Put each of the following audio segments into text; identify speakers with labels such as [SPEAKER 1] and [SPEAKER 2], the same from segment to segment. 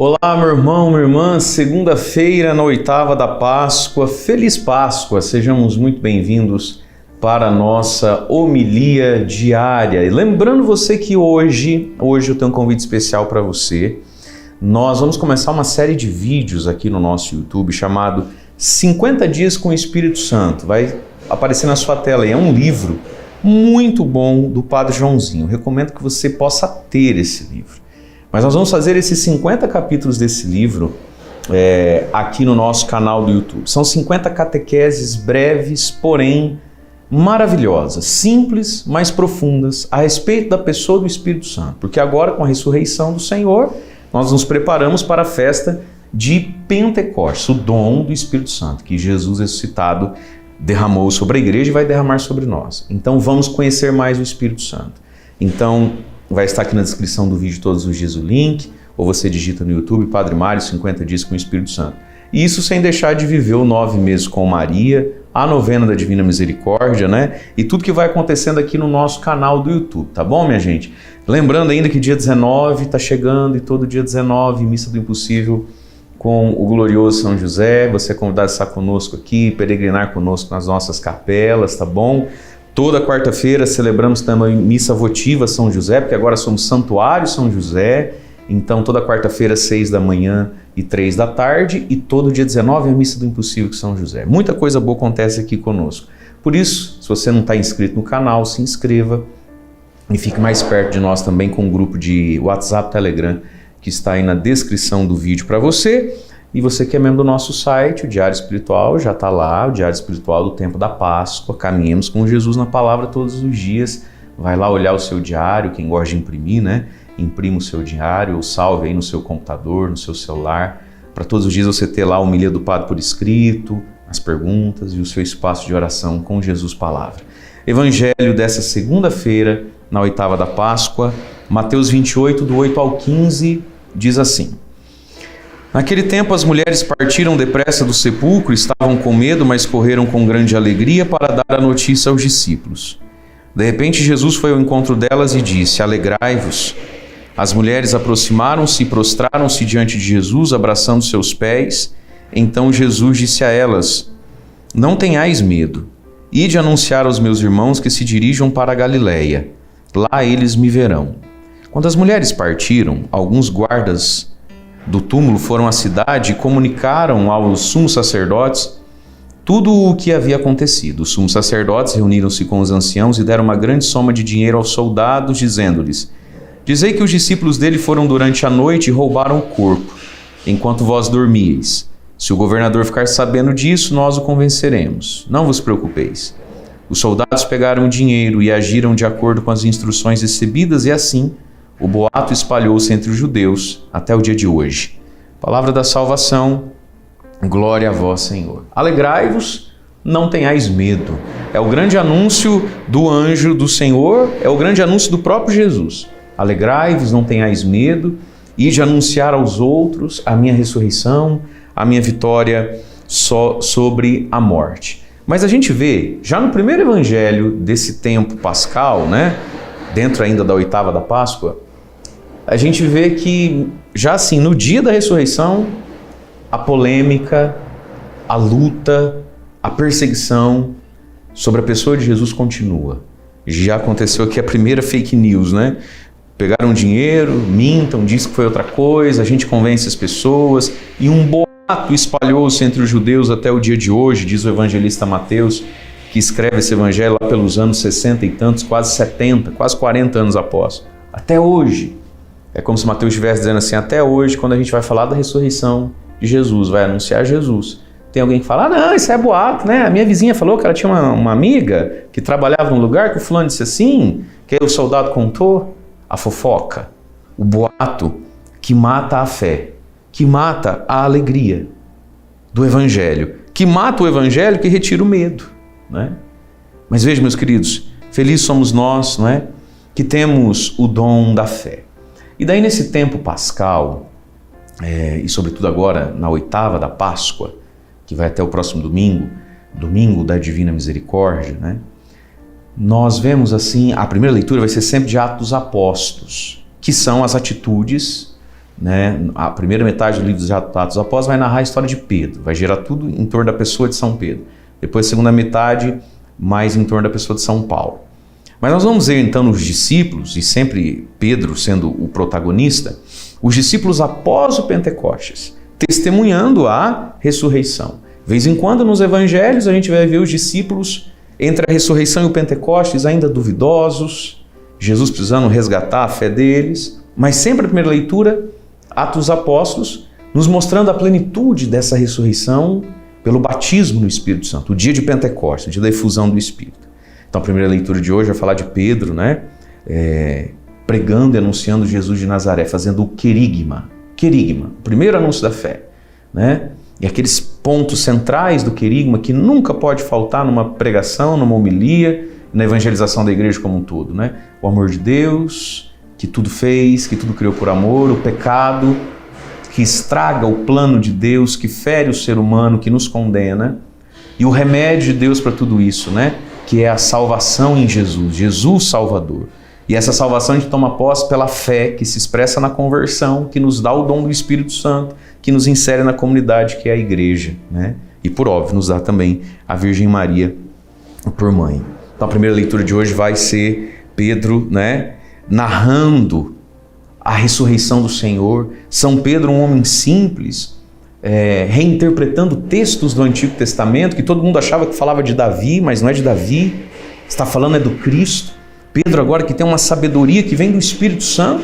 [SPEAKER 1] Olá, meu irmão, minha irmã, segunda-feira na oitava da Páscoa, Feliz Páscoa, sejamos muito bem-vindos para a nossa homilia diária. E lembrando você que hoje eu tenho um convite especial para você. Nós vamos começar uma série de vídeos aqui no nosso YouTube chamado 50 Dias com o Espírito Santo. Vai aparecer na sua tela aí, é um livro muito bom do Padre Joãozinho. Eu recomendo que você possa ter esse livro. Mas nós vamos fazer esses 50 capítulos desse livro aqui no nosso canal do YouTube. São 50 catequeses breves, porém maravilhosas, simples, mas profundas, a respeito da pessoa do Espírito Santo. Porque agora, com a ressurreição do Senhor, nós nos preparamos para a festa de Pentecostes, o dom do Espírito Santo, que Jesus ressuscitado derramou sobre a igreja e vai derramar sobre nós. Então vamos conhecer mais o Espírito Santo. Então vai estar aqui na descrição do vídeo todos os dias o link, ou você digita no YouTube, Padre Mário, 50 Dias com o Espírito Santo. E isso sem deixar de viver o 9 meses com Maria, a novena da Divina Misericórdia, né? E tudo que vai acontecendo aqui no nosso canal do YouTube, tá bom, minha gente? Lembrando ainda que dia 19 está chegando e todo dia 19, Missa do Impossível com o glorioso São José. Você é convidado a estar conosco aqui, peregrinar conosco nas nossas capelas, tá bom? Toda quarta-feira celebramos também Missa Votiva São José, porque agora somos Santuário São José. Então toda quarta-feira, 6 da manhã e 3 da tarde, e todo dia 19 é a Missa do Impossível com São José. Muita coisa boa acontece aqui conosco. Por isso, se você não está inscrito no canal, se inscreva e fique mais perto de nós também com o grupo de WhatsApp, Telegram, que está aí na descrição do vídeo para você. E você que é membro do nosso site, o Diário Espiritual, já está lá, o Diário Espiritual do Tempo da Páscoa. Caminhemos com Jesus na Palavra todos os dias. Vai lá olhar o seu diário, quem gosta de imprimir, né? Imprima o seu diário ou salve aí no seu computador, no seu celular, para todos os dias você ter lá a homilia do Padre por escrito, as perguntas e o seu espaço de oração com Jesus Palavra. Evangelho dessa segunda-feira, na oitava da Páscoa, Mateus 28, do 8 ao 15, diz assim: Naquele tempo as mulheres partiram depressa do sepulcro, estavam com medo, mas correram com grande alegria para dar a notícia aos discípulos. De repente Jesus foi ao encontro delas e disse: Alegrai-vos. As mulheres aproximaram-se e prostraram-se diante de Jesus, abraçando seus pés. Então Jesus disse a elas: Não tenhais medo. Ide anunciar aos meus irmãos que se dirijam para a Galileia. Lá eles me verão. Quando as mulheres partiram, alguns guardas do túmulo foram à cidade e comunicaram aos sumos sacerdotes tudo o que havia acontecido. Os sumos sacerdotes reuniram-se com os anciãos e deram uma grande soma de dinheiro aos soldados, dizendo-lhes: Dizei que os discípulos dele foram durante a noite e roubaram o corpo, enquanto vós dormíeis. Se o governador ficar sabendo disso, nós o convenceremos. Não vos preocupeis. Os soldados pegaram o dinheiro e agiram de acordo com as instruções recebidas, e assim o boato espalhou-se entre os judeus até o dia de hoje. Palavra da salvação, glória a vós, Senhor. Alegrai-vos, não tenhais medo. É o grande anúncio do anjo do Senhor, é o grande anúncio do próprio Jesus. Alegrai-vos, não tenhais medo, ide anunciar aos outros a minha ressurreição, a minha vitória sobre a morte. Mas a gente vê, já no primeiro evangelho desse tempo pascal, né, dentro ainda da oitava da Páscoa, a gente vê que já assim, no dia da ressurreição, a polêmica, a luta, a perseguição sobre a pessoa de Jesus continua. Já aconteceu aqui a primeira fake news, né? Pegaram dinheiro, mintam, dizem que foi outra coisa, a gente convence as pessoas e um boato espalhou-se entre os judeus até o dia de hoje, diz o evangelista Mateus, que escreve esse evangelho lá pelos anos 60 e tantos, quase 70, quase 40 anos após. Até hoje. É como se Mateus estivesse dizendo assim, até hoje, quando a gente vai falar da ressurreição de Jesus, vai anunciar Jesus, tem alguém que fala, não, isso é boato, né? A minha vizinha falou que ela tinha uma amiga que trabalhava num lugar que o fulano disse assim, que aí o soldado contou. A fofoca, o boato que mata a fé, que mata a alegria do Evangelho, que mata o Evangelho, que retira o medo, né? Mas veja, meus queridos, felizes somos nós, não é? Que temos o dom da fé. E daí nesse tempo pascal, e sobretudo agora na oitava da Páscoa, que vai até o próximo domingo, domingo da Divina Misericórdia, né? Nós vemos assim, a primeira leitura vai ser sempre de Atos dos Apóstolos, que são as atitudes né? A primeira metade do livro dos Atos dos Apóstolos vai narrar a história de Pedro, vai gerar tudo em torno da pessoa de São Pedro. Depois a segunda metade, mais em torno da pessoa de São Paulo. Mas nós vamos ver então nos discípulos, e sempre Pedro sendo o protagonista, os discípulos após o Pentecostes, testemunhando a ressurreição. De vez em quando nos evangelhos a gente vai ver os discípulos entre a ressurreição e o Pentecostes ainda duvidosos, Jesus precisando resgatar a fé deles, mas sempre a primeira leitura, Atos dos Apóstolos, nos mostrando a plenitude dessa ressurreição pelo batismo no Espírito Santo, o dia de Pentecostes, o dia da efusão do Espírito. Então a primeira leitura de hoje vai falar de Pedro, né? Pregando e anunciando Jesus de Nazaré, fazendo o querigma, o primeiro anúncio da fé, né? E aqueles pontos centrais do querigma que nunca pode faltar numa pregação, numa homilia, na evangelização da igreja como um todo, né? O amor de Deus, que tudo fez, que tudo criou por amor, o pecado, que estraga o plano de Deus, que fere o ser humano, que nos condena, e o remédio de Deus para tudo isso, né? Que é a salvação em Jesus, Jesus Salvador. E essa salvação a gente toma posse pela fé, que se expressa na conversão, que nos dá o dom do Espírito Santo, que nos insere na comunidade que é a igreja, né? E por óbvio nos dá também a Virgem Maria por mãe. Então a primeira leitura de hoje vai ser Pedro, né, narrando a ressurreição do Senhor. São Pedro, um homem simples, reinterpretando textos do Antigo Testamento, que todo mundo achava que falava de Davi, mas não é de Davi, está falando é do Cristo. Pedro agora que tem uma sabedoria que vem do Espírito Santo,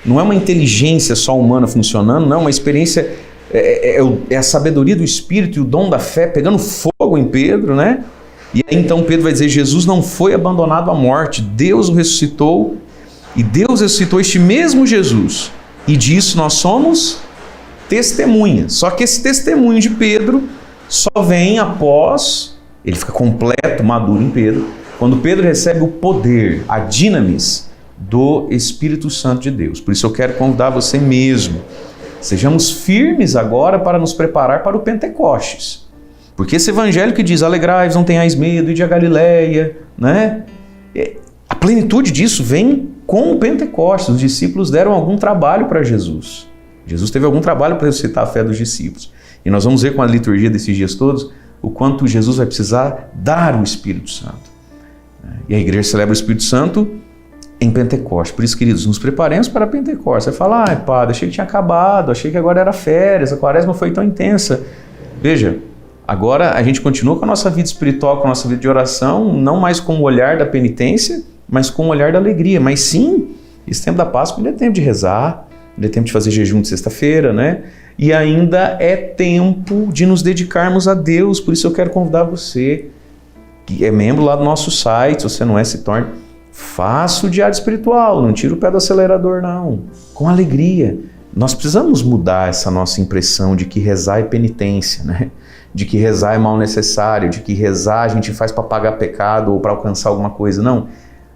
[SPEAKER 1] não é uma inteligência só humana funcionando, não é uma experiência, é a sabedoria do Espírito e o dom da fé pegando fogo em Pedro, né? E aí então Pedro vai dizer, Jesus não foi abandonado à morte, Deus o ressuscitou, e Deus ressuscitou este mesmo Jesus, e disso nós somos testemunhas. Só que esse testemunho de Pedro só vem após, ele fica completo, maduro em Pedro, quando Pedro recebe o poder, a dinamis do Espírito Santo de Deus. Por isso eu quero convidar você mesmo, sejamos firmes agora para nos preparar para o Pentecostes. Porque esse evangelho que diz, alegrai-vos, não tenhais medo, ide a Galileia, né? A plenitude disso vem com o Pentecostes. Os discípulos deram algum trabalho para Jesus. Jesus teve algum trabalho para ressuscitar a fé dos discípulos. E nós vamos ver com a liturgia desses dias todos o quanto Jesus vai precisar dar o Espírito Santo. E a igreja celebra o Espírito Santo em Pentecostes. Por isso, queridos, nos preparemos para Pentecostes. Você fala, padre, achei que tinha acabado, achei que agora era férias, a quaresma foi tão intensa. Veja, agora a gente continua com a nossa vida espiritual, com a nossa vida de oração, não mais com o olhar da penitência, mas com o olhar da alegria. Mas sim, esse tempo da Páscoa ainda é tempo de rezar, ainda é tempo de fazer jejum de sexta-feira, né? E ainda é tempo de nos dedicarmos a Deus. Por isso eu quero convidar você, que é membro lá do nosso site, se você não é, se torne, faça o diário espiritual, não tira o pé do acelerador não, com alegria. Nós precisamos mudar essa nossa impressão de que rezar é penitência, né? De que rezar é mal necessário, de que rezar a gente faz para pagar pecado ou para alcançar alguma coisa. Não,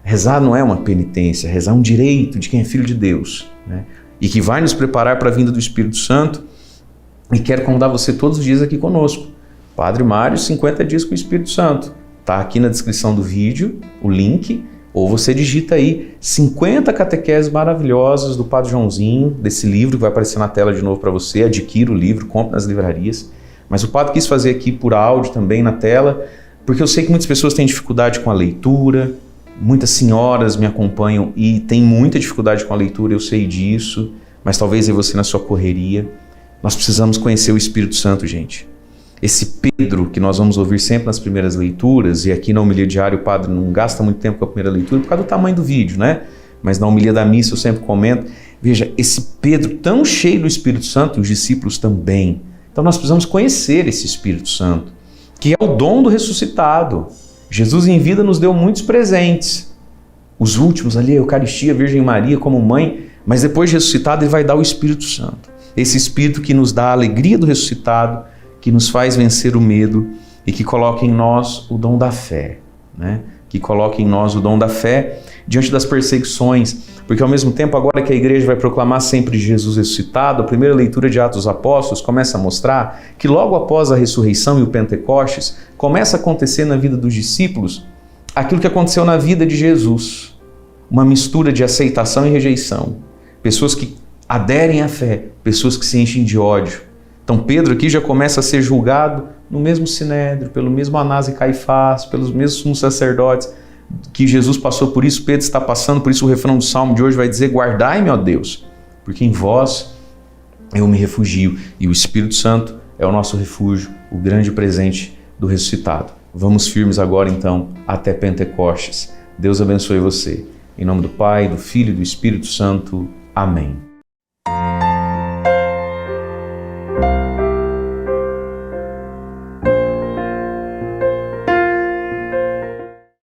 [SPEAKER 1] rezar não é uma penitência, rezar é um direito de quem é filho de Deus, né? E que vai nos preparar para a vinda do Espírito Santo. E quero convidar você todos os dias aqui conosco. Padre Mário, 50 dias com o Espírito Santo. Está aqui na descrição do vídeo o link, ou você digita aí 50 catequeses maravilhosas do Padre Joãozinho, desse livro que vai aparecer na tela de novo para você. Adquira o livro, compre nas livrarias. Mas o Padre quis fazer aqui por áudio também na tela, porque eu sei que muitas pessoas têm dificuldade com a leitura, muitas senhoras me acompanham e têm muita dificuldade com a leitura, eu sei disso, mas talvez é você na sua correria. Nós precisamos conhecer o Espírito Santo, gente. Esse Pedro que nós vamos ouvir sempre nas primeiras leituras, e aqui na homilia diária o padre não gasta muito tempo com a primeira leitura por causa do tamanho do vídeo, né? Mas na homilia da missa eu sempre comento, veja, esse Pedro tão cheio do Espírito Santo, os discípulos também. Então nós precisamos conhecer esse Espírito Santo, que é o dom do ressuscitado. Jesus em vida nos deu muitos presentes. Os últimos ali, a Eucaristia, a Virgem Maria como mãe, mas depois de ressuscitado ele vai dar o Espírito Santo. Esse Espírito que nos dá a alegria do ressuscitado, que nos faz vencer o medo e que coloca em nós o dom da fé, né? Que coloca em nós o dom da fé diante das perseguições, porque ao mesmo tempo, agora que a igreja vai proclamar sempre Jesus ressuscitado, a primeira leitura de Atos dos Apóstolos começa a mostrar que logo após a ressurreição e o Pentecostes, começa a acontecer na vida dos discípulos aquilo que aconteceu na vida de Jesus, uma mistura de aceitação e rejeição. Pessoas que aderem à fé pessoas que se enchem de ódio. Então Pedro aqui já começa a ser julgado no mesmo sinédrio, pelo mesmo Anás e Caifás, pelos mesmos sumos sacerdotes, que Jesus passou por isso, Pedro está passando, por isso o refrão do Salmo de hoje vai dizer: guardai-me, ó Deus, porque em vós eu me refugio. E o Espírito Santo é o nosso refúgio, o grande presente do ressuscitado. Vamos firmes agora então até Pentecostes. Deus abençoe você. Em nome do Pai, do Filho e do Espírito Santo. Amém.